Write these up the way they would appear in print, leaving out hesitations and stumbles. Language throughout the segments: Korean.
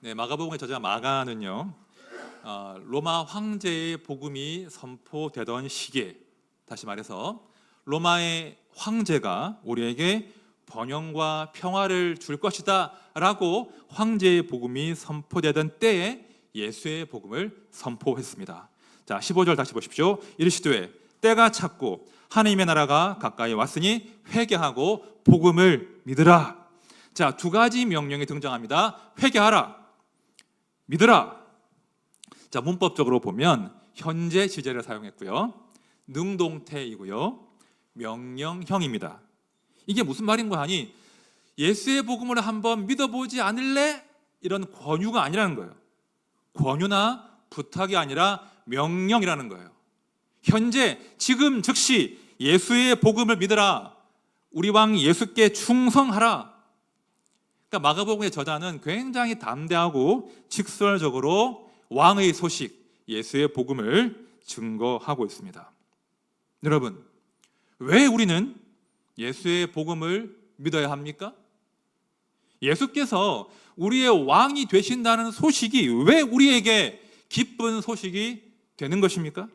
네, 마가복음의 저자 마가는요, 로마 황제의 복음이 선포되던 시기에, 다시 말해서 로마의 황제가 우리에게 번영과 평화를 줄 것이다 라고 황제의 복음이 선포되던 때에 예수의 복음을 선포했습니다. 자, 15절 다시 보십시오. 이르시되 때가 찼고 하나님의 나라가 가까이 왔으니 회개하고 복음을 믿으라. 자, 두 가지 명령이 등장합니다. 회개하라, 믿으라. 자, 문법적으로 보면 현재 시제를 사용했고요, 능동태이고요, 명령형입니다. 이게 무슨 말인 거 하니, 예수의 복음을 한번 믿어보지 않을래? 이런 권유가 아니라는 거예요. 권유나 부탁이 아니라 명령이라는 거예요. 현재 지금 즉시 예수의 복음을 믿으라, 우리 왕 예수께 충성하라. 그러니까 마가복음의 저자는 굉장히 담대하고 직설적으로 왕의 소식, 예수의 복음을 증거하고 있습니다. 여러분, 왜 우리는 예수의 복음을 믿어야 합니까? 예수께서 우리의 왕이 되신다는 소식이 왜 우리에게 기쁜 소식이 되는 것입니까?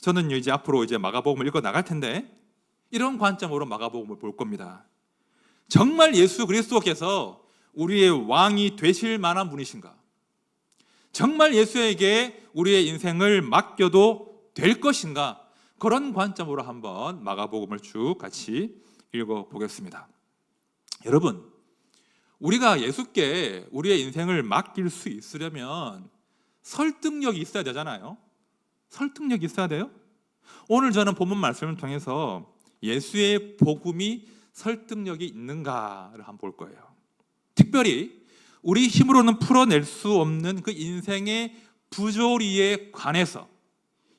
저는 이제 앞으로 마가복음을 읽어 나갈 텐데 이런 관점으로 마가복음을 볼 겁니다. 정말 예수 그리스도께서 우리의 왕이 되실 만한 분이신가? 정말 예수에게 우리의 인생을 맡겨도 될 것인가? 그런 관점으로 한번 마가복음을 쭉 같이 읽어보겠습니다. 여러분, 우리가 예수께 우리의 인생을 맡길 수 있으려면 설득력이 있어야 되잖아요. 설득력이 있어야 돼요. 오늘 저는 본문 말씀을 통해서 예수의 복음이 설득력이 있는가를 한번 볼 거예요. 특별히 우리 힘으로는 풀어낼 수 없는 그 인생의 부조리에 관해서,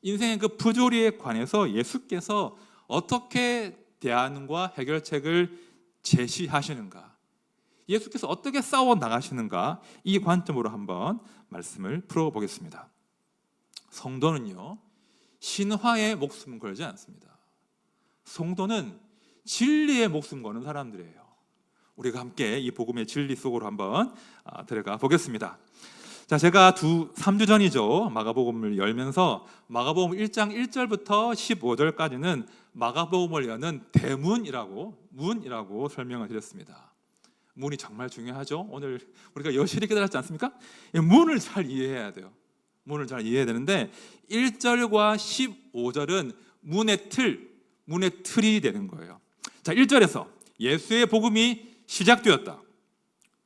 인생의 그 부조리에 관해서 예수께서 어떻게 대안과 해결책을 제시하시는가, 예수께서 어떻게 싸워 나가시는가, 이 관점으로 한번 말씀을 풀어보겠습니다. 성도는요, 신화에 목숨 걸지 않습니다. 성도는 진리에 목숨 거는 사람들이에요. 우리가 함께 이 복음의 진리 속으로 한번 들어가 보겠습니다. 자, 제가 3주 전이죠, 마가복음을 열면서 마가복음 1장 1절부터 15절까지는 마가복음을 여는 문이라고 설명을 드렸습니다. 문이 정말 중요하죠. 오늘 우리가 여실히 깨달았지 않습니까? 문을 잘 이해해야 돼요. 문을 잘 이해해야 되는데 1절과 15절은 문의 틀이 되는 거예요. 자, 1절에서 예수의 복음이 시작되었다.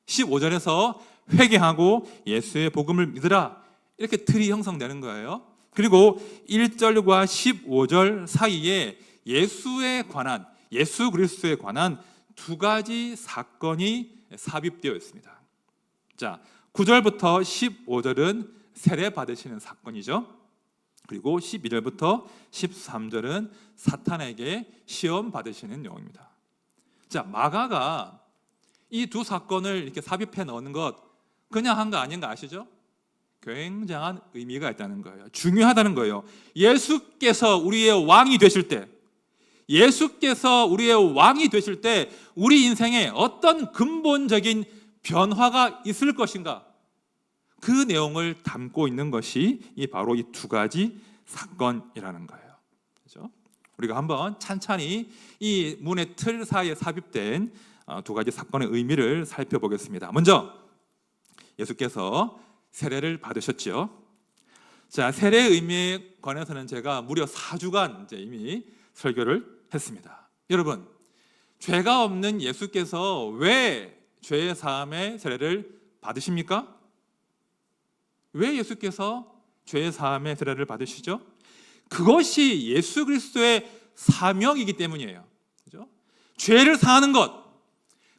15절에서 회개하고 예수의 복음을 믿으라. 이렇게 틀이 형성되는 거예요. 그리고 1절과 15절 사이에 예수 그리스도에 관한 두 가지 사건이 삽입되어 있습니다. 자, 9절부터 15절은 세례 받으시는 사건이죠. 그리고 12절부터 13절은 사탄에게 시험 받으시는 내용입니다. 자, 마가가 이 두 사건을 이렇게 삽입해 넣는 것 그냥 한 거 아닌가 아시죠? 굉장한 의미가 있다는 거예요. 중요하다는 거예요. 예수께서 우리의 왕이 되실 때, 우리 인생에 어떤 근본적인 변화가 있을 것인가, 그 내용을 담고 있는 것이 바로 이 두 가지 사건이라는 거예요. 그렇죠? 우리가 한번 찬찬히 이 문의 틀 사이에 삽입된 두 가지 사건의 의미를 살펴보겠습니다. 먼저 예수께서 세례를 받으셨죠. 자, 세례의 의미에 관해서는 제가 무려 4주간 이미 설교를 했습니다. 여러분, 죄가 없는 예수께서 왜 죄의 사함의 세례를 받으십니까? 왜 예수께서 죄의 사함의 세례를 받으시죠? 그것이 예수 그리스도의 사명이기 때문이에요. 그렇죠? 죄를 사하는 것,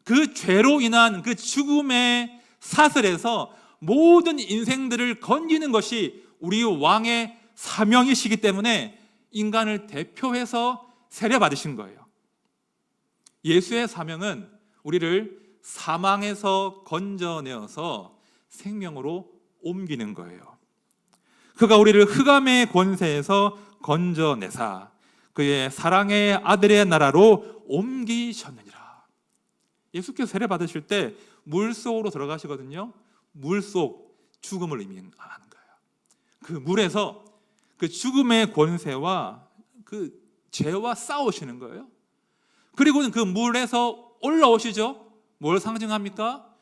그 죄로 인한 그 죽음의 사슬에서 모든 인생들을 건지는 것이 우리 왕의 사명이시기 때문에 인간을 대표해서 세례 받으신 거예요. 예수의 사명은 우리를 사망에서 건져내어서 생명으로 옮기는 거예요. 그가 우리를 흑암의 권세에서 건져내사 그의 사랑의 아들의 나라로 옮기셨느니라. 예수께서 세례 받으실 때 물속으로 들어가시거든요. 물속 죽음을 의미하는 거예요. 그 물에서 그 죽음의 권세와 그 죄와 싸우시는 거예요. 그리고 그 물에서 올라오시죠. 뭘 상징합니까?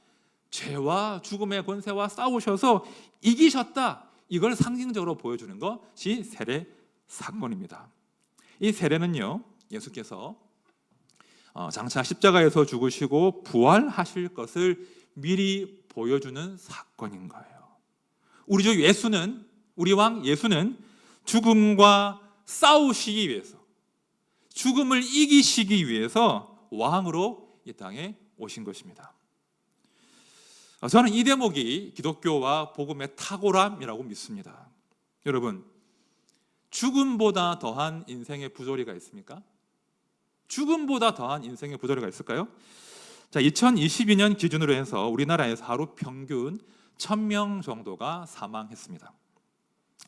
죄와 죽음의 권세와 싸우셔서 이기셨다. 이걸 상징적으로 보여주는 것이 세례 사건입니다. 이 세례는요, 예수께서 장차 십자가에서 죽으시고 부활하실 것을 미리 보여주는 사건인 거예요. 우리 주 예수는, 우리 왕 예수는 죽음과 싸우시기 위해서, 죽음을 이기시기 위해서 왕으로 이 땅에 오신 것입니다. 저는 이 대목이 기독교와 복음의 탁월함이라고 믿습니다. 여러분, 죽음보다 더한 인생의 부조리가 있습니까? 죽음보다 더한 인생의 부조리가 있을까요? 자, 2022년 기준으로 해서 우리나라에서 하루 평균 1000명 정도가 사망했습니다.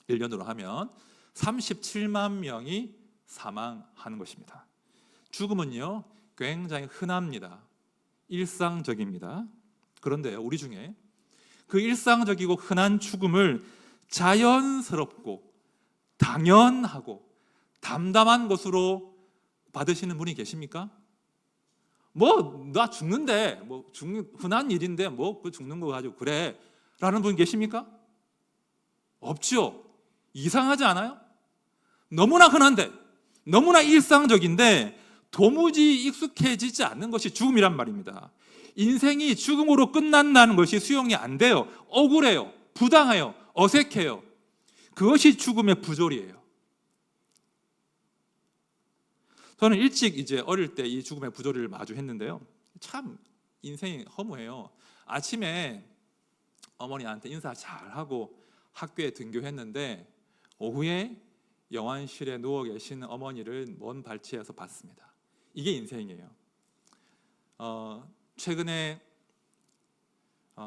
1년으로 하면 37만 명이 사망하는 것입니다. 죽음은요, 굉장히 흔합니다. 일상적입니다. 그런데요, 우리 중에 그 일상적이고 흔한 죽음을 자연스럽고 당연하고 담담한 것으로 받으시는 분이 계십니까? 나 죽는데, 흔한 일인데 그 죽는 거 가지고 그래 라는 분 계십니까? 없죠. 이상하지 않아요? 너무나 흔한데, 너무나 일상적인데 도무지 익숙해지지 않는 것이 죽음이란 말입니다. 인생이 죽음으로 끝난다는 것이 수용이 안 돼요. 억울해요. 부당해요. 어색해요. 그것이 죽음의 부조리예요. 저는 일찍 이제 어릴 때 이 죽음의 부조리를 마주했는데요. 참 인생이 허무해요. 아침에 어머니한테 인사 잘하고 학교에 등교했는데 오후에 영안실에 누워 계신 어머니를 먼 발치에서 봤습니다. 이게 인생이에요. 최근에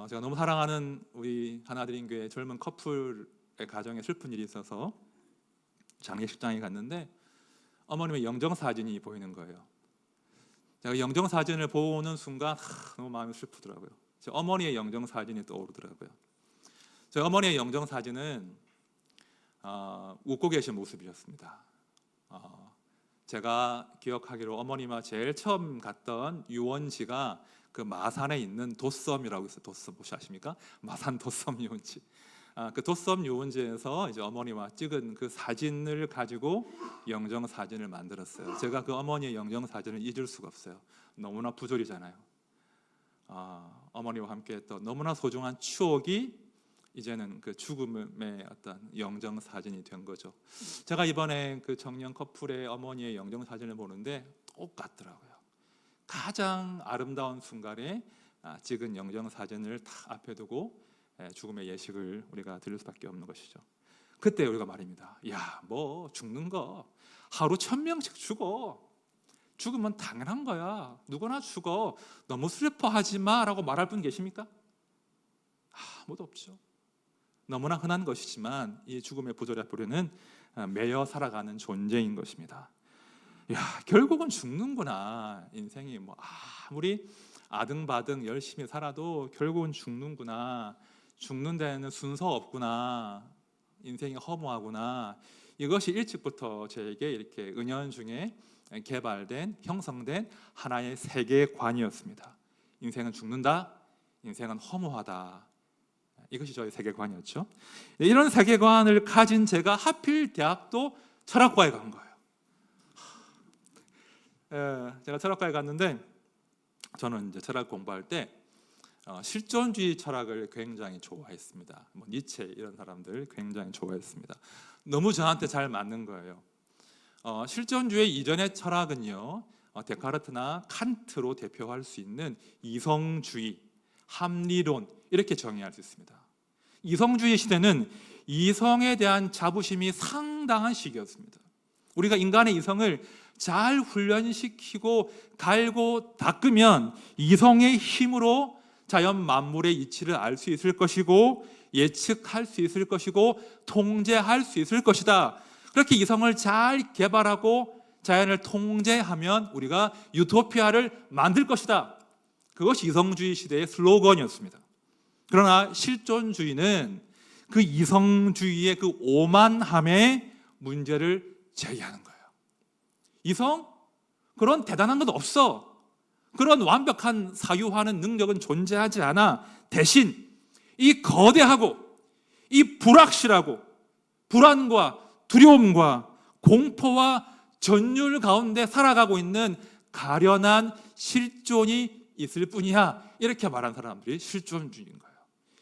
제가 너무 사랑하는 우리 하나드림교회 젊은 커플의 가정에 슬픈 일이 있어서 장례식장에 갔는데 어머님의 영정사진이 보이는 거예요. 제가 영정사진을 보는 순간 너무 마음이 슬프더라고요. 제 어머니의 영정사진이 떠오르더라고요. 제 어머니의 영정사진은 웃고 계신 모습이었습니다. 제가 기억하기로 어머니와 제일 처음 갔던 유원지가 그 마산에 있는 도섬이라고 있어요. 도섬 혹시 아십니까? 마산 도섬 유원지. 그 도섬 유원지에서 이제 어머니와 찍은 그 사진을 가지고 영정 사진을 만들었어요. 제가 그 어머니의 영정 사진을 잊을 수가 없어요. 너무나 부조리잖아요. 어머니와 함께했던 너무나 소중한 추억이 이제는 그 죽음의 어떤 영정 사진이 된 거죠. 제가 이번에 그 청년 커플의 어머니의 영정 사진을 보는데 똑같더라고요. 가장 아름다운 순간에 찍은 영정 사진을 다 앞에 두고 죽음의 예식을 우리가 드릴 수밖에 없는 것이죠. 그때 우리가 말입니다. 야, 죽는 거 하루 1000명씩 죽어. 죽으면 당연한 거야. 누구나 죽어. 너무 슬퍼하지 마라고 말할 분 계십니까? 아무도 없죠. 너무나 흔한 것이지만 이 죽음의 부조리 앞으로는 매여 살아가는 존재인 것입니다. 야, 결국은 죽는구나. 인생이 아무리 아등바등 열심히 살아도 결국은 죽는구나. 죽는 데는 순서 없구나. 인생이 허무하구나. 이것이 일찍부터 저에게 이렇게 은연중에 개발된, 형성된 하나의 세계관이었습니다. 인생은 죽는다. 인생은 허무하다. 이것이 저의 세계관이었죠. 이런 세계관을 가진 제가 하필 대학도 철학과에 간 거예요. 제가 철학과에 갔는데 저는 이제 철학 공부할 때 실존주의 철학을 굉장히 좋아했습니다. 니체 이런 사람들 굉장히 좋아했습니다. 너무 저한테 잘 맞는 거예요. 실존주의 이전의 철학은요, 데카르트나 칸트로 대표할 수 있는 이성주의, 합리론 이렇게 정의할 수 있습니다. 이성주의 시대는 이성에 대한 자부심이 상당한 시기였습니다. 우리가 인간의 이성을 잘 훈련시키고 갈고 닦으면 이성의 힘으로 자연 만물의 이치를 알 수 있을 것이고 예측할 수 있을 것이고 통제할 수 있을 것이다. 그렇게 이성을 잘 개발하고 자연을 통제하면 우리가 유토피아를 만들 것이다. 그것이 이성주의 시대의 슬로건이었습니다. 그러나 실존주의는 그 이성주의의 그 오만함의 문제를 제기하는 거예요. 이성? 그런 대단한 건 없어. 그런 완벽한 사유하는 능력은 존재하지 않아. 대신 이 거대하고 이 불확실하고 불안과 두려움과 공포와 전율 가운데 살아가고 있는 가련한 실존이 있을 뿐이야. 이렇게 말한 사람들이 실존주의인 거예요.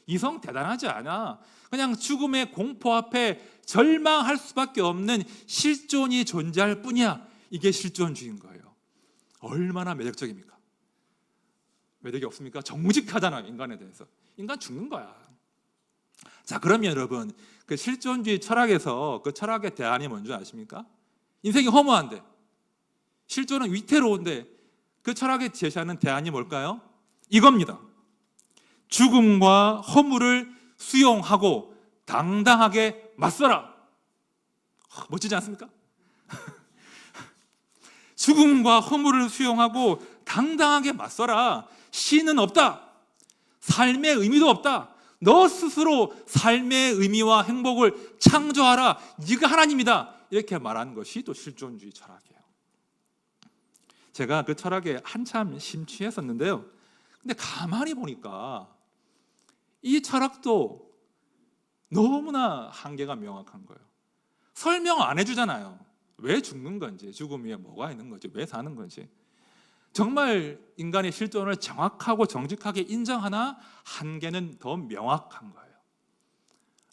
이성 대단하지 않아. 그냥 죽음의 공포 앞에 절망할 수밖에 없는 실존이 존재할 뿐이야. 이게 실존주의인 거예요. 얼마나 매력적입니까? 매력이 없습니까? 정직하잖아요. 인간에 대해서. 인간 죽는 거야. 자, 그러면 여러분, 그 실존주의 철학에서 그 철학의 대안이 뭔지 아십니까? 인생이 허무한데, 실존은 위태로운데 그 철학에 제시하는 대안이 뭘까요? 이겁니다. 죽음과 허물을 수용하고 당당하게 맞서라. 멋지지 않습니까? 죽음과 허물을 수용하고 당당하게 맞서라. 신은 없다. 삶의 의미도 없다. 너 스스로 삶의 의미와 행복을 창조하라. 네가 하나님이다. 이렇게 말하는 것이 또 실존주의 철학이에요. 제가 그 철학에 한참 심취했었는데요. 근데 가만히 보니까 이 철학도 너무나 한계가 명확한 거예요. 설명 안 해주잖아요. 왜 죽는 건지, 죽음 위에 뭐가 있는 건지, 왜 사는 건지. 정말 인간의 실존을 정확하고 정직하게 인정하나 한계는 더 명확한 거예요.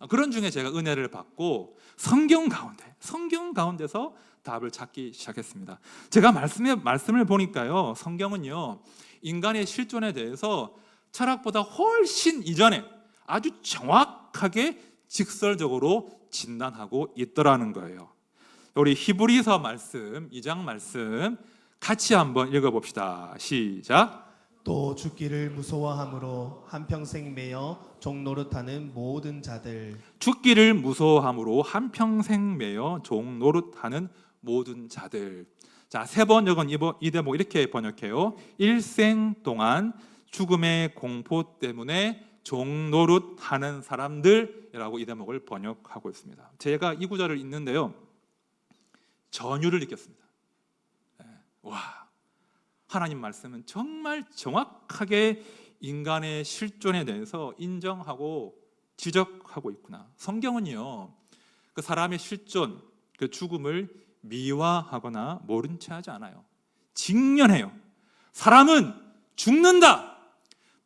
그런 중에 제가 은혜를 받고 성경 가운데서 답을 찾기 시작했습니다. 제가 말씀을 보니까요, 성경은요, 인간의 실존에 대해서 철학보다 훨씬 이전에 아주 정확하게 직설적으로 진단하고 있더라는 거예요. 우리 히브리서 말씀, 2장 말씀 같이 한번 읽어봅시다. 시작. 또 죽기를 무서워함으로 한평생 매여 종노릇하는 모든 자들. 죽기를 무서워함으로 한평생 매여 종노릇하는 모든 자들. 자, 세 번역은 이 대목 이렇게 번역해요. 일생 동안 죽음의 공포 때문에 종노릇하는 사람들이라고 이 대목을 번역하고 있습니다. 제가 이 구절을 읽는데요, 전율을 느꼈습니다. 와, 하나님 말씀은 정말 정확하게 인간의 실존에 대해서 인정하고 지적하고 있구나. 성경은요, 그 사람의 실존, 그 죽음을 미화하거나 모른 채 하지 않아요. 직면해요. 사람은 죽는다.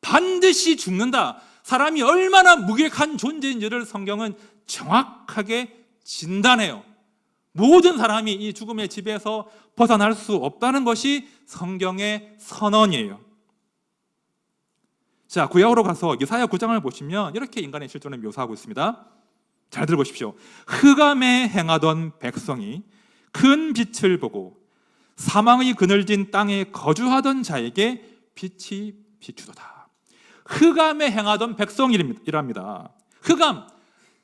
반드시 죽는다. 사람이 얼마나 무기력한 존재인지를 성경은 정확하게 진단해요. 모든 사람이 이 죽음의 지배에서 벗어날 수 없다는 것이 성경의 선언이에요. 자, 구약으로 가서 이사야 9장을 보시면 이렇게 인간의 실존을 묘사하고 있습니다. 잘 들어보십시오. 흑암에 행하던 백성이 큰 빛을 보고 사망의 그늘진 땅에 거주하던 자에게 빛이 비추도다. 흑암에 행하던 백성이랍니다. 흑암,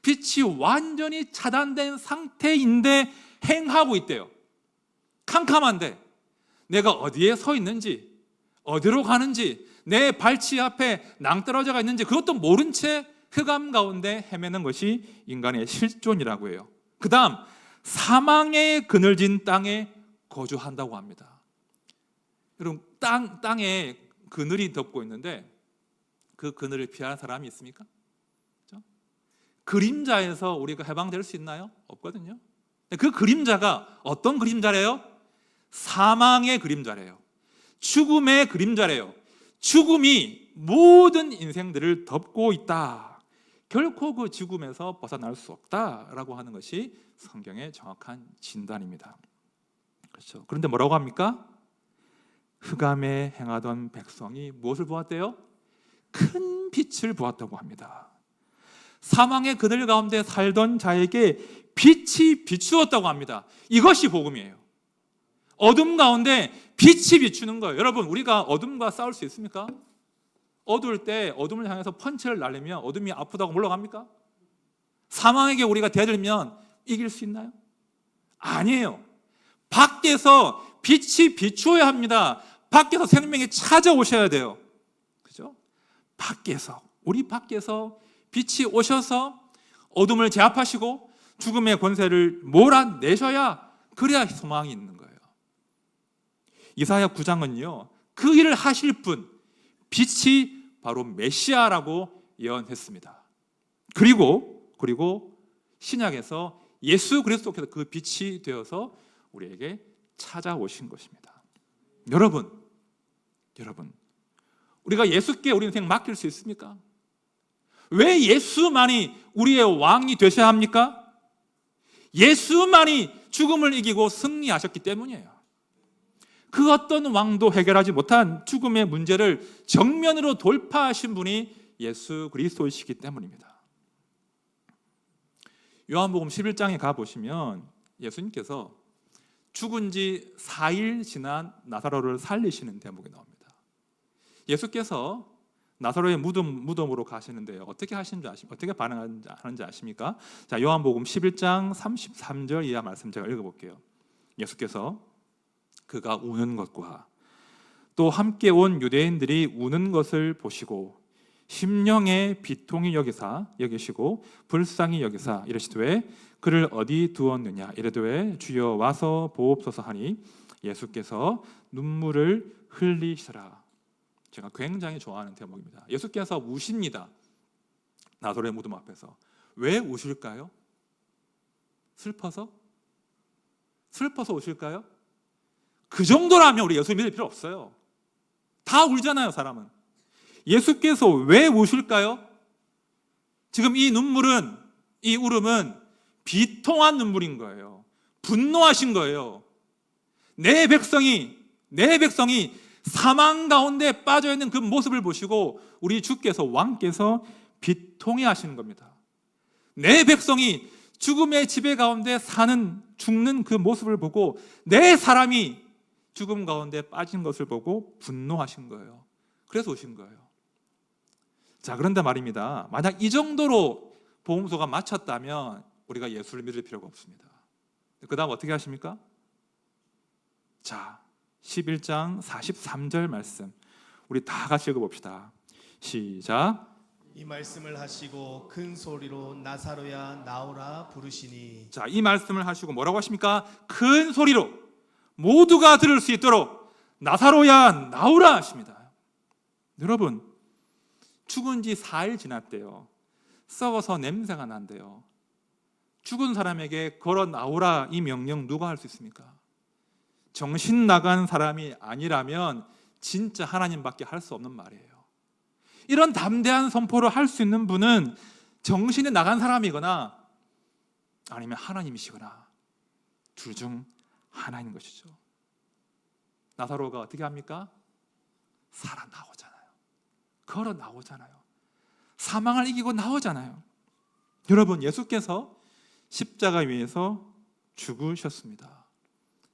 빛이 완전히 차단된 상태인데 행하고 있대요. 캄캄한데 내가 어디에 서 있는지, 어디로 가는지, 내 발치 앞에 낭떠러져가 있는지 그것도 모른 채 흑암 가운데 헤매는 것이 인간의 실존이라고 해요. 그 다음, 사망의 그늘진 땅에 거주한다고 합니다. 여러분, 땅에 그늘이 덮고 있는데 그 그늘을 피하는 사람이 있습니까? 그렇죠? 그림자에서 우리가 해방될 수 있나요? 없거든요. 그 그림자가 어떤 그림자래요? 사망의 그림자래요. 죽음의 그림자래요. 죽음이 모든 인생들을 덮고 있다. 결코 그 죽음에서 벗어날 수 없다라고 하는 것이 성경의 정확한 진단입니다. 그렇죠. 그런데 뭐라고 합니까? 흑암에 행하던 백성이 무엇을 보았대요? 큰 빛을 보았다고 합니다. 사망의 그늘 가운데 살던 자에게 빛이 비추었다고 합니다. 이것이 복음이에요. 어둠 가운데 빛이 비추는 거예요. 여러분, 우리가 어둠과 싸울 수 있습니까? 어두울 때 어둠을 향해서 펀치를 날리면 어둠이 아프다고 물러갑니까? 사망에게 우리가 대들면 이길 수 있나요? 아니에요. 밖에서 빛이 비추어야 합니다. 밖에서 생명이 찾아오셔야 돼요. 그죠? 밖에서 우리 밖에서 빛이 오셔서 어둠을 제압하시고 죽음의 권세를 몰아내셔야 그래야 소망이 있는 거예요. 이사야 9장은요, 그 일을 하실 분, 빛이 바로 메시아라고 예언했습니다. 그리고 신약에서 예수 그리스도께서 그 빛이 되어서 우리에게 찾아오신 것입니다. 여러분, 우리가 예수께 우리 인생 맡길 수 있습니까? 왜 예수만이 우리의 왕이 되셔야 합니까? 예수만이 죽음을 이기고 승리하셨기 때문이에요. 그 어떤 왕도 해결하지 못한 죽음의 문제를 정면으로 돌파하신 분이 예수 그리스도이시기 때문입니다. 요한복음 11장에 가보시면 예수님께서 죽은 지 4일 지난 나사로를 살리시는 대목이 나옵니다. 예수께서 나사로의 무덤으로 가시는데요, 어떻게 반응하는지 아십니까? 자, 요한복음 11장 33절 이하 말씀 제가 읽어볼게요. 예수께서 그가 우는 것과 또 함께 온 유대인들이 우는 것을 보시고 심령의 비통이 여기시고 불쌍히 여기사 이르시되 그를 어디 두었느냐 이르되 주여 와서 보옵소서 하니 예수께서 눈물을 흘리시라. 제가 굉장히 좋아하는 대목입니다. 예수께서 우십니다. 나사로의 무덤 앞에서. 왜 우실까요? 슬퍼서 우실까요? 그 정도라면 우리 예수 믿을 필요 없어요. 다 울잖아요, 사람은. 예수께서 왜 우실까요? 지금 이 울음은 비통한 눈물인 거예요. 분노하신 거예요. 내 백성이 사망 가운데 빠져 있는 그 모습을 보시고 우리 주께서 왕께서 비통해 하시는 겁니다. 내 백성이 죽음의 지배 가운데 죽는 그 모습을 보고 내 사람이 죽음 가운데 빠진 것을 보고 분노하신 거예요. 그래서 오신 거예요. 자, 그런데 말입니다. 만약 이 정도로 보험소가 맞췄다면 우리가 예수를 믿을 필요가 없습니다. 그 다음 어떻게 하십니까? 자, 11장 43절 말씀 우리 다 같이 읽어봅시다. 시작. 이 말씀을 하시고 큰 소리로 나사로야 나오라 부르시니. 자, 이 말씀을 하시고 뭐라고 하십니까? 큰 소리로 모두가 들을 수 있도록 나사로야 나오라 하십니다. 여러분, 죽은 지 4일 지났대요. 썩어서 냄새가 난대요. 죽은 사람에게 걸어 나오라 이 명령 누가 할 수 있습니까? 정신 나간 사람이 아니라면 진짜 하나님밖에 할 수 없는 말이에요. 이런 담대한 선포를 할 수 있는 분은 정신이 나간 사람이거나 아니면 하나님이시거나 둘 중 하나인 것이죠. 나사로가 어떻게 합니까? 살아나오잖아요. 걸어 나오잖아요. 사망을 이기고 나오잖아요. 여러분, 예수께서 십자가 위에서 죽으셨습니다.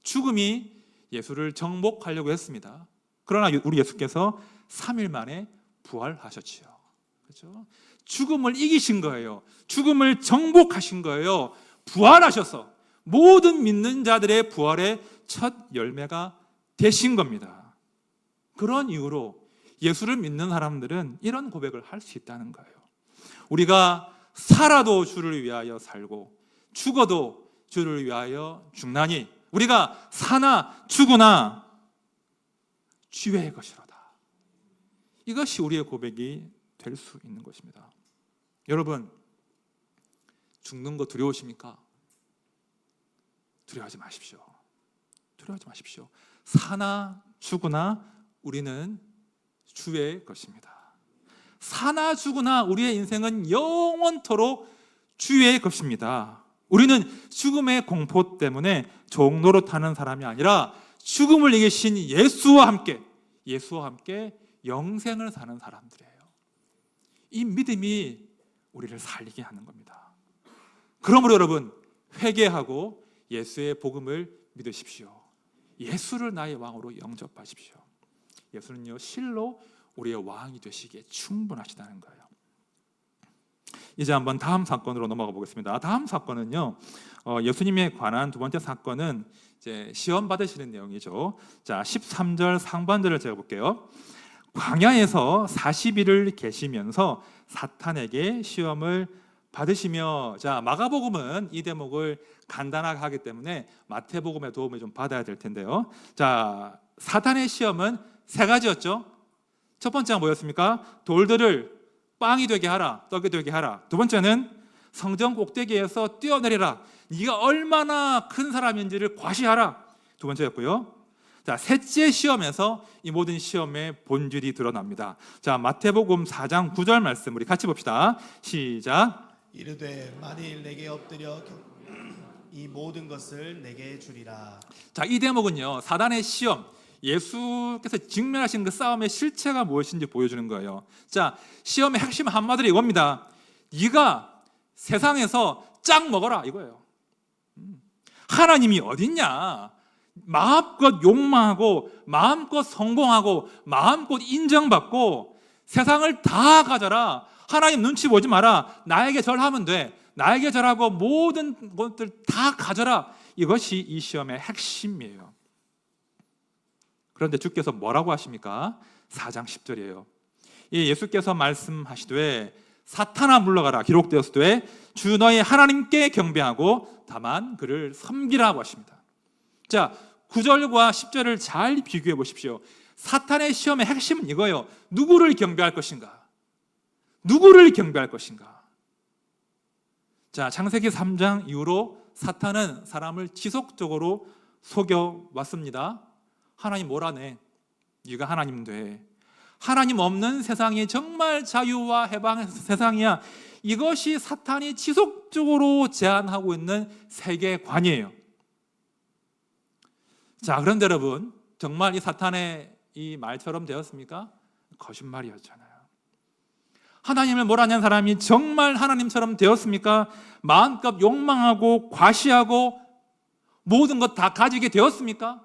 죽음이 예수를 정복하려고 했습니다. 그러나 우리 예수께서 3일 만에 부활하셨지요. 그렇죠? 죽음을 이기신 거예요. 죽음을 정복하신 거예요. 부활하셔서 모든 믿는 자들의 부활의 첫 열매가 되신 겁니다. 그런 이유로 예수를 믿는 사람들은 이런 고백을 할 수 있다는 거예요. 우리가 살아도 주를 위하여 살고 죽어도 주를 위하여 죽나니 우리가 사나 죽으나 주의 것이로다. 이것이 우리의 고백이 될 수 있는 것입니다. 여러분, 죽는 거 두려우십니까? 두려워하지 마십시오. 두려워하지 마십시오. 사나 죽으나 우리는 주의 것입니다. 사나 죽으나 우리의 인생은 영원토록 주의 것입니다. 우리는 죽음의 공포 때문에 종노릇하는 사람이 아니라 죽음을 이기신 예수와 함께 영생을 사는 사람들이에요. 이 믿음이 우리를 살리게 하는 겁니다. 그러므로 여러분, 회개하고 예수의 복음을 믿으십시오. 예수를 나의 왕으로 영접하십시오. 예수는요, 실로 우리의 왕이 되시기에 충분하시다는 거예요. 이제 한번 다음 사건으로 넘어가 보겠습니다. 다음 사건은요, 예수님에 관한 두 번째 사건은 이제 시험 받으시는 내용이죠. 자, 13절 상반절을 제가 볼게요. 광야에서 40일을 계시면서 사탄에게 시험을 받으시며. 자, 마가복음은 이 대목을 간단하게 하기 때문에 마태복음의 도움을 좀 받아야 될 텐데요. 자, 사탄의 시험은 세 가지였죠. 첫 번째가 뭐였습니까? 돌들을 빵이 되게 하라, 떡이 되게 하라. 두 번째는 성전 꼭대기에서 뛰어내리라, 네가 얼마나 큰 사람인지를 과시하라. 두 번째였고요. 자, 셋째 시험에서 이 모든 시험의 본질이 드러납니다. 자, 마태복음 4장 9절 말씀 우리 같이 봅시다. 시작. 이르되 만일 내게 엎드려 이 모든 것을 내게 주리라. 자, 이 대목은요, 사단의 시험, 예수께서 직면하신 그 싸움의 실체가 무엇인지 보여주는 거예요. 자, 시험의 핵심 한마디로 이겁니다. 네가 세상에서 짱 먹어라, 이거예요. 하나님이 어딨냐? 마음껏 욕망하고 마음껏 성공하고 마음껏 인정받고 세상을 다 가져라. 하나님 눈치 보지 마라. 나에게 절하면 돼. 나에게 절하고 모든 것들 다 가져라. 이것이 이 시험의 핵심이에요. 그런데 주께서 뭐라고 하십니까? 4장 10절이에요. 예수께서 말씀하시되 사탄아 물러가라, 기록되었으되 주 너희 하나님께 경배하고 다만 그를 섬기라고 하십니다. 자, 9절과 10절을 잘 비교해 보십시오. 사탄의 시험의 핵심은 이거예요. 누구를 경배할 것인가? 누구를 경배할 것인가? 자, 창세기 3장 이후로 사탄은 사람을 지속적으로 속여왔습니다. 하나님 뭐라네? 네가 하나님 돼. 하나님 없는 세상이 정말 자유와 해방의 세상이야. 이것이 사탄이 지속적으로 제안하고 있는 세계관이에요. 자, 그런데 여러분, 정말 이 사탄의 이 말처럼 되었습니까? 거짓말이었잖아요. 하나님을 몰아낸 사람이 정말 하나님처럼 되었습니까? 마음껏 욕망하고 과시하고 모든 것 다 가지게 되었습니까?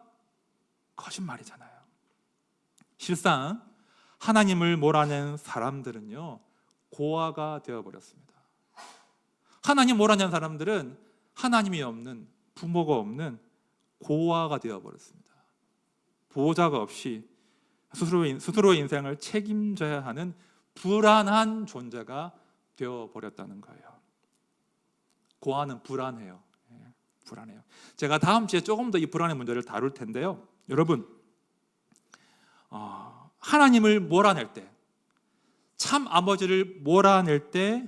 거짓말이잖아요. 실상 하나님을 몰아낸 사람들은요, 고아가 되어버렸습니다. 하나님 몰아낸 사람들은 하나님이 없는, 부모가 없는 고아가 되어버렸습니다. 보호자가 없이 스스로의 인생을 책임져야 하는 불안한 존재가 되어버렸다는 거예요. 고아는 불안해요. 불안해요. 제가 다음 주에 조금 더 이 불안의 문제를 다룰 텐데요. 여러분, 하나님을 몰아낼 때, 참 아버지를 몰아낼 때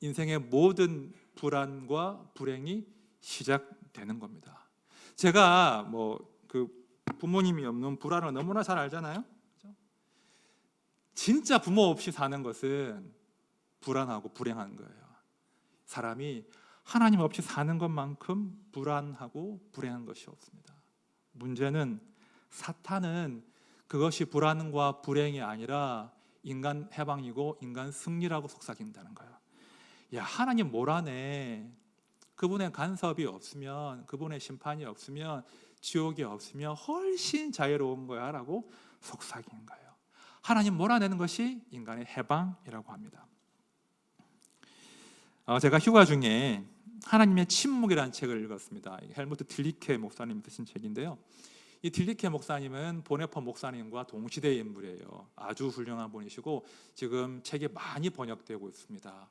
인생의 모든 불안과 불행이 시작되는 겁니다. 제가 부모님이 없는 불안을 너무나 잘 알잖아요. 그렇죠? 진짜 부모 없이 사는 것은 불안하고 불행한 거예요. 사람이 하나님 없이 사는 것만큼 불안하고 불행한 것이 없습니다. 문제는 사탄은 그것이 불안과 불행이 아니라 인간 해방이고 인간 승리라고 속삭인다는 거예요. 야, 하나님 몰아내. 그분의 간섭이 없으면, 그분의 심판이 없으면, 지옥이 없으면 훨씬 자유로운 거야 라고 속삭이는 거예요. 하나님 몰아내는 것이 인간의 해방이라고 합니다. 제가 휴가 중에 하나님의 침묵이라는 책을 읽었습니다. 헬무트 딜리케 목사님 쓰신 책인데요. 이 딜리케 목사님은 보네퍼 목사님과 동시대의 인물이에요. 아주 훌륭한 분이시고 지금 책이 많이 번역되고 있습니다.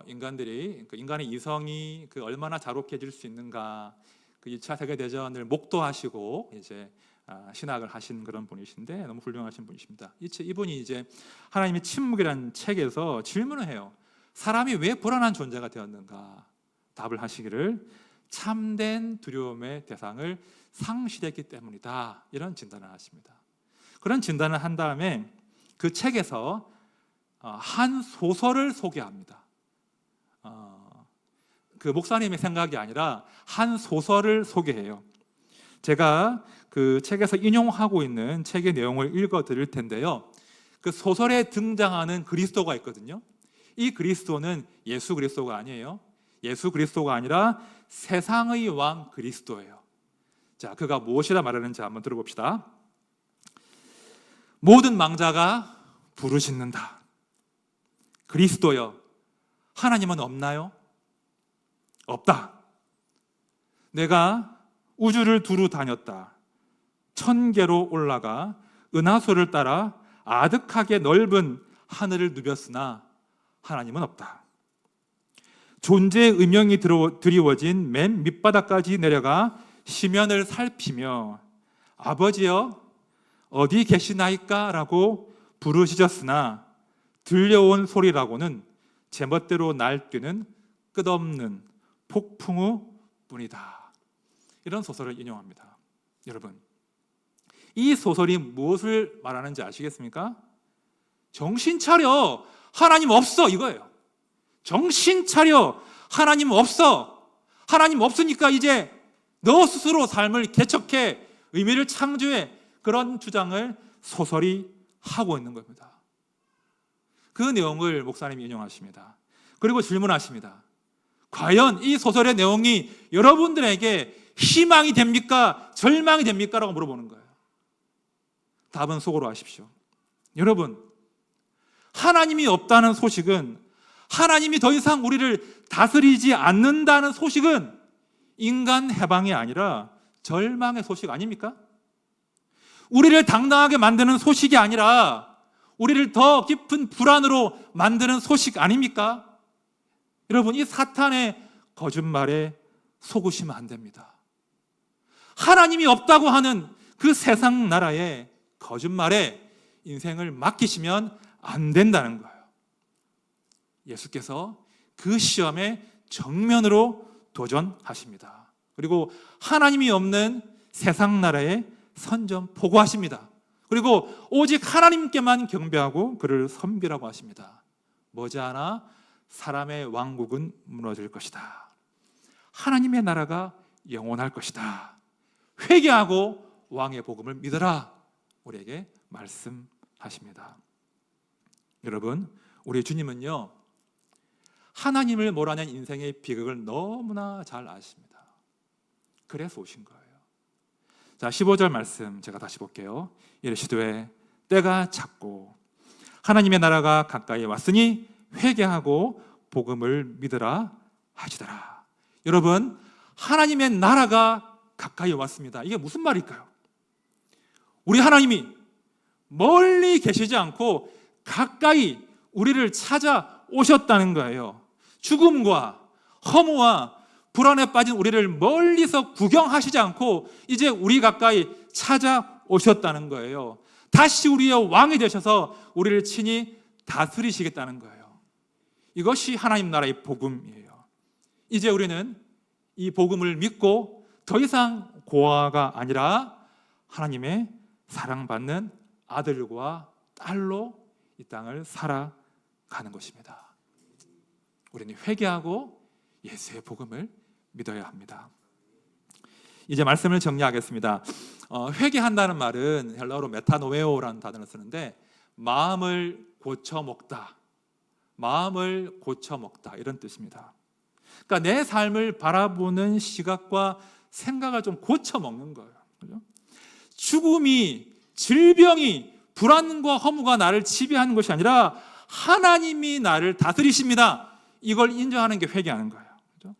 인간의 이성이 얼마나 자록해질 수 있는가, 2차 세계대전을 목도하시고 이제 신학을 하신 그런 분이신데 너무 훌륭하신 분이십니다. 이분이 이제 하나님의 침묵이라는 책에서 질문을 해요. 사람이 왜 불안한 존재가 되었는가? 답을 하시기를 참된 두려움의 대상을 상실했기 때문이다. 이런 진단을 하십니다. 그런 진단을 한 다음에 그 책에서 한 소설을 소개합니다. 그 목사님의 생각이 아니라 한 소설을 소개해요. 제가 그 책에서 인용하고 있는 책의 내용을 읽어 드릴 텐데요. 그 소설에 등장하는 그리스도가 있거든요. 이 그리스도는 예수 그리스도가 아니에요. 예수 그리스도가 아니라 세상의 왕 그리스도예요. 자, 그가 무엇이라 말하는지 한번 들어봅시다. 모든 망자가 부르짖는다. 그리스도여, 하나님은 없나요? 없다. 내가 우주를 두루 다녔다. 천계로 올라가 은하수를 따라 아득하게 넓은 하늘을 누볐으나 하나님은 없다. 존재의 음영이 드리워진 맨 밑바닥까지 내려가 시면을 살피며 아버지여 어디 계시나이까? 라고 부르짖었으나 들려온 소리라고는 제멋대로 날뛰는 끝없는 폭풍우 뿐이다. 이런 소설을 인용합니다. 여러분, 이 소설이 무엇을 말하는지 아시겠습니까? 정신 차려, 하나님 없어, 이거예요. 정신 차려, 하나님 없어. 하나님 없으니까 이제 너 스스로 삶을 개척해, 의미를 창조해. 그런 주장을 소설이 하고 있는 겁니다. 그 내용을 목사님이 인용하십니다. 그리고 질문하십니다. 과연 이 소설의 내용이 여러분들에게 희망이 됩니까? 절망이 됩니까? 라고 물어보는 거예요. 답은 속으로 하십시오. 여러분, 하나님이 없다는 소식은, 하나님이 더 이상 우리를 다스리지 않는다는 소식은 인간 해방이 아니라 절망의 소식 아닙니까? 우리를 당당하게 만드는 소식이 아니라 우리를 더 깊은 불안으로 만드는 소식 아닙니까? 여러분, 이 사탄의 거짓말에 속으시면 안 됩니다. 하나님이 없다고 하는 그 세상 나라의 거짓말에 인생을 맡기시면 안 된다는 거예요. 예수께서 그 시험에 정면으로 도전하십니다. 그리고 하나님이 없는 세상 나라에 선전포고하십니다. 그리고 오직 하나님께만 경배하고 그를 섬기라고 하십니다. 머지않아 사람의 왕국은 무너질 것이다. 하나님의 나라가 영원할 것이다. 회개하고 왕의 복음을 믿어라. 우리에게 말씀하십니다. 여러분, 우리 주님은요, 하나님을 몰아낸 인생의 비극을 너무나 잘 아십니다. 그래서 오신 거예요. 자, 15절 말씀 제가 다시 볼게요. 이르시되 때가 찼고 하나님의 나라가 가까이 왔으니 회개하고 복음을 믿으라 하시더라. 여러분, 하나님의 나라가 가까이 왔습니다. 이게 무슨 말일까요? 우리 하나님이 멀리 계시지 않고 가까이 우리를 찾아오셨다는 거예요. 죽음과 허무와 불안에 빠진 우리를 멀리서 구경하시지 않고 이제 우리 가까이 찾아오셨다는 거예요. 다시 우리의 왕이 되셔서 우리를 친히 다스리시겠다는 거예요. 이것이 하나님 나라의 복음이에요. 이제 우리는 이 복음을 믿고 더 이상 고아가 아니라 하나님의 사랑받는 아들과 딸로 이 땅을 살아가는 것입니다. 우리는 회개하고 예수의 복음을 믿어야 합니다. 이제 말씀을 정리하겠습니다. 회개한다는 말은 헬라어로 메타노에오라는 단어를 쓰는데 마음을 고쳐먹다, 마음을 고쳐먹다 이런 뜻입니다. 그러니까 내 삶을 바라보는 시각과 생각을 좀 고쳐먹는 거예요. 그죠? 죽음이, 질병이, 불안과 허무가 나를 지배하는 것이 아니라 하나님이 나를 다스리십니다. 이걸 인정하는 게 회개하는 거예요. 그죠?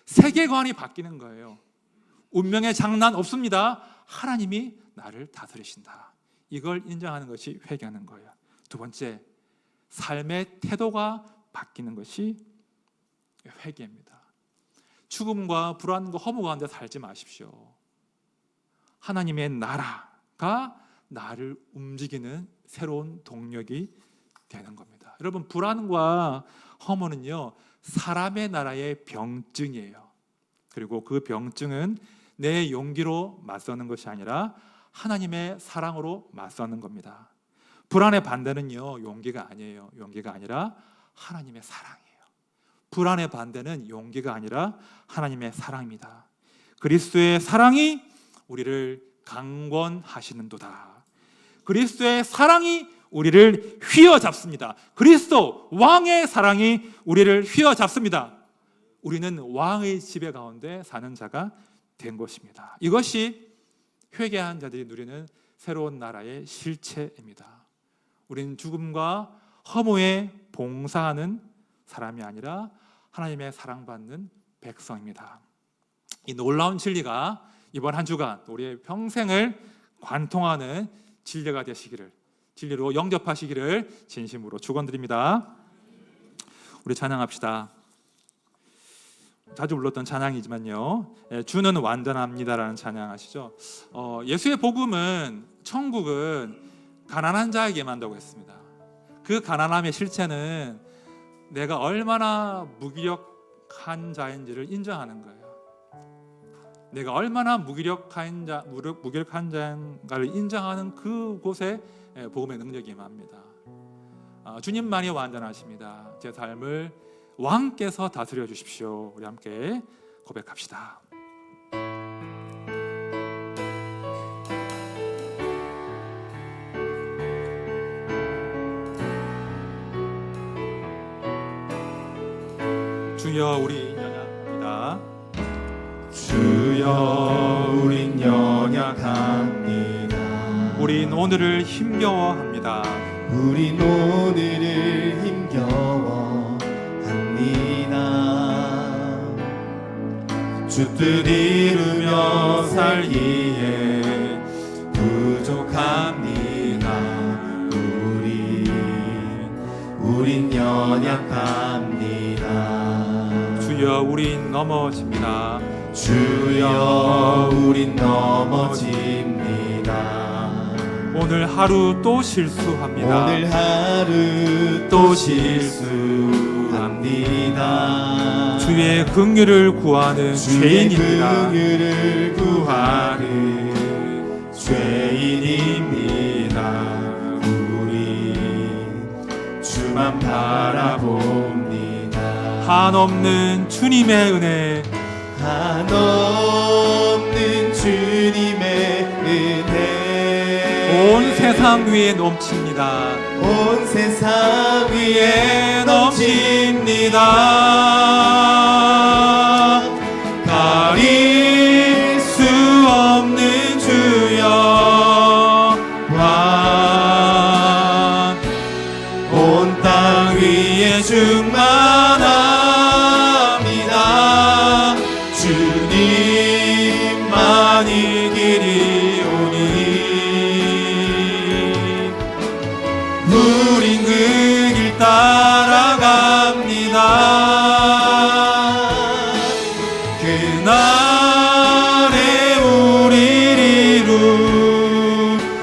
세계관이 바뀌는 거예요. 운명의 장난 없습니다. 하나님이 나를 다스리신다. 이걸 인정하는 것이 회개하는 거예요. 두 번째, 삶의 태도가 바뀌는 것이 회개입니다. 죽음과 불안과 허무 가운데 살지 마십시오. 하나님의 나라가 나를 움직이는 새로운 동력이 되는 겁니다. 여러분, 불안과 허무는요, 사람의 나라의 병증이에요. 그리고 그 병증은 내 용기로 맞서는 것이 아니라 하나님의 사랑으로 맞서는 겁니다. 불안의 반대는요, 용기가 아니에요. 용기가 아니라 하나님의 사랑이에요. 불안의 반대는 용기가 아니라 하나님의 사랑입니다. 그리스도의 사랑이 우리를 강권하시는도다. 그리스도의 사랑이 우리를 휘어잡습니다. 그리스도 왕의 사랑이 우리를 휘어잡습니다. 우리는 왕의 지배 가운데 사는 자가 된 것입니다. 이것이 회개한 자들이 누리는 새로운 나라의 실체입니다. 우리는 죽음과 허무에 봉사하는 사람이 아니라 하나님의 사랑받는 백성입니다. 이 놀라운 진리가 이번 한 주간 우리의 평생을 관통하는 진리가 되시기를 진리로 영접하시기를 진심으로 축원드립니다. 우리 찬양합시다. 자주 불렀던 찬양이지만요, 주는 완전합니다라는 찬양 아시죠? 예수의 복음은, 천국은 가난한 자에게만 한다고 했습니다. 그 가난함의 실체는 내가 얼마나 무기력한 자인지를 인정하는 거예요. 내가 얼마나 무기력한 자인가를 인정하는 그곳에 복음의 능력이 임합니다. 주님만이 완전하십니다. 제 삶을 왕께서 다스려 주십시오. 우리 함께 고백합시다. 주여 우리 연약합니다. 주여 우린 연약합니다. 우린 오늘을 힘겨워합니다. 우린 오늘을 힘겨워합니다. 주 뜻 이루며 살기에 부족합니다. 우린 연약합니다. 주여 우린 넘어집니다. 주여 우린 넘어집니다. 오늘 하루 또 실수합니다. 오늘 하루 또 실수합니다. 주의 긍휼을 구하는 죄인입니다. 긍휼을 구하는 죄인입니다. 우리 주만 바라봅니다. 한없는 주님의 은혜, 한없는 주님의 은혜 온 세상 위에 넘칩니다. 온 세상 위에 넘칩니다. 가릴 수 없는 주여 온 땅 위에 충만합니다. 주님만이 길이 우린 그 길 따라갑니다. 그날에 우리를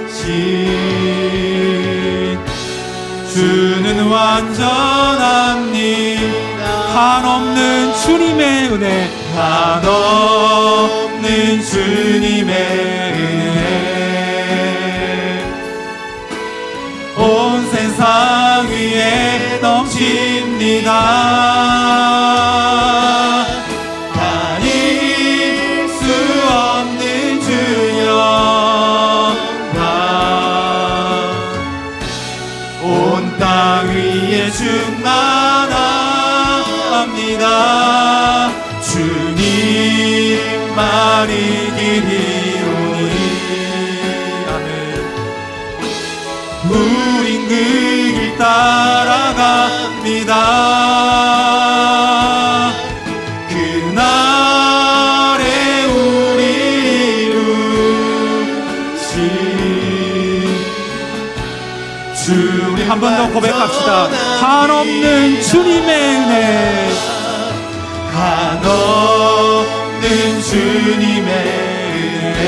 이루신 주는 완전합니다. 한없는 주님의 은혜, 한없는 주님의 은혜 온 세상 위에 넘칩니다. 가릴 수 없는 주여 온 땅 위에 충만합니다. 주님만이 길이 우린 그 길 따라갑니다. 그날에 우리를 이루신 주 우리 한 번 더 고백합시다. 한없는 주님의 은혜, 한없는 주님의 은혜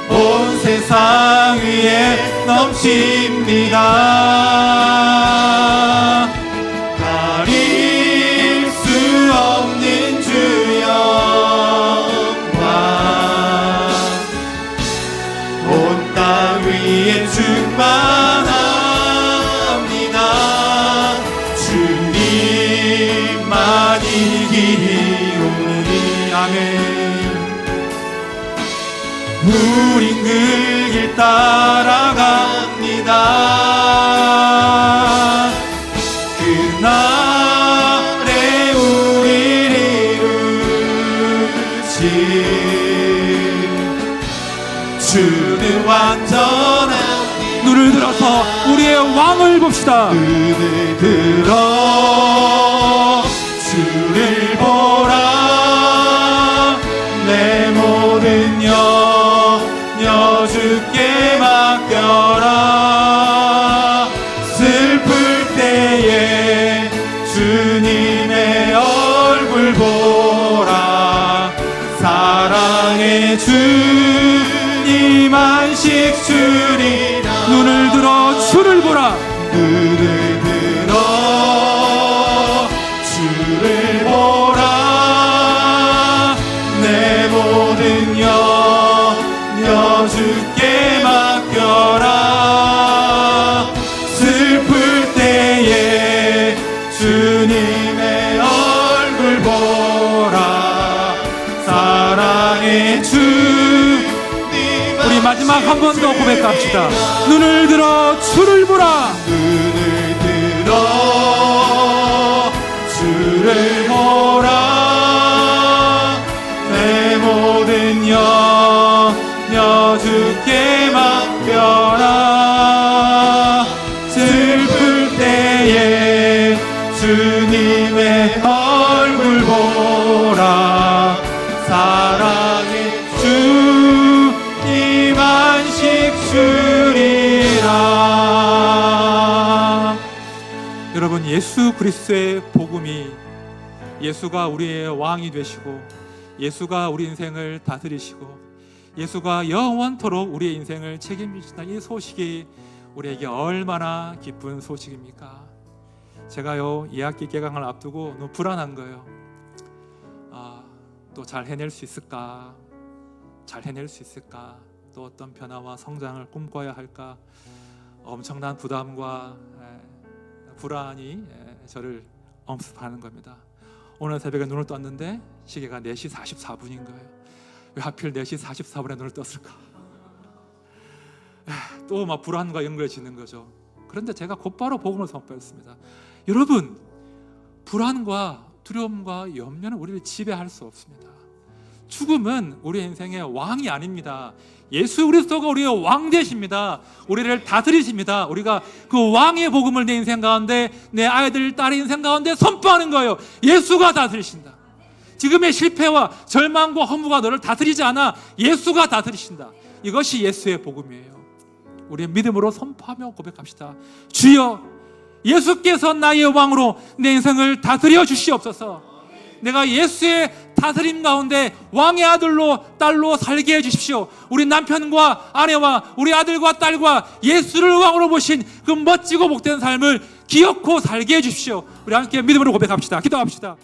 온 세상 위에 넘칩니다. 가릴 수 없는 주여 온 땅 위에 충만합니다. 주님만이 길이 오니 아멘. 우린 그 길 따라갑니다. 그날에 우리를 이루신 주는 완전한 눈을 들어서 우리의 왕을 봅시다. 눈을 들어 주를 보라. 내 모든 영여 주께 주님 안식 주리라. 눈을 들어 주를 보라. 눈을 들어 주를 보라. 내 모든 염려 주께 맡겨라. 슬플 때에 주님의 얼굴 보라. 사랑의 주님 우리 마지막 한 번 더 고백합시다. 눈을 들어 주를 보라. 눈을 들어 주를 보라. 내 모든 염려 주께 맡겨라. 슬플 때에 주님의 얼굴 보라. 사랑의 주님 안식 주리라. 여러분, 예수 그리스도의 복음이, 예수가 우리의 왕이 되시고 예수가 우리 인생을 다스리시고 예수가 영원토록 우리의 인생을 책임지신다는 이 소식이 우리에게 얼마나 기쁜 소식입니까? 제가요 2학기 개강을 앞두고 너무 불안한 거예요. 또 잘 해낼 수 있을까? 잘 해낼 수 있을까? 또 어떤 변화와 성장을 꿈꿔야 할까? 엄청난 부담과 불안이 저를 엄습하는 겁니다. 오늘 새벽에 눈을 떴는데 시계가 4시 44분인 거예요. 왜 하필 4시 44분에 눈을 떴을까? 또 막 불안과 연결해지는 거죠. 그런데 제가 곧바로 복음을 선포했습니다. 여러분, 불안과 두려움과 염려는 우리를 지배할 수 없습니다. 죽음은 우리 인생의 왕이 아닙니다. 예수 그리스도가 우리의 왕 되십니다. 우리를 다스리십니다. 우리가 그 왕의 복음을 내 인생 가운데, 내 아이들, 딸의 인생 가운데 선포하는 거예요. 예수가 다스리신다. 지금의 실패와 절망과 허무가 너를 다스리지 않아. 예수가 다스리신다. 이것이 예수의 복음이에요. 우리의 믿음으로 선포하며 고백합시다. 주여, 예수께서 나의 왕으로 내 인생을 다스려 주시옵소서. 내가 예수의 다스림 가운데 왕의 아들로 딸로 살게 해주십시오. 우리 남편과 아내와 우리 아들과 딸과 예수를 왕으로 보신 그 멋지고 복된 삶을 기억코 살게 해주십시오. 우리 함께 믿음으로 고백합시다. 기도합시다.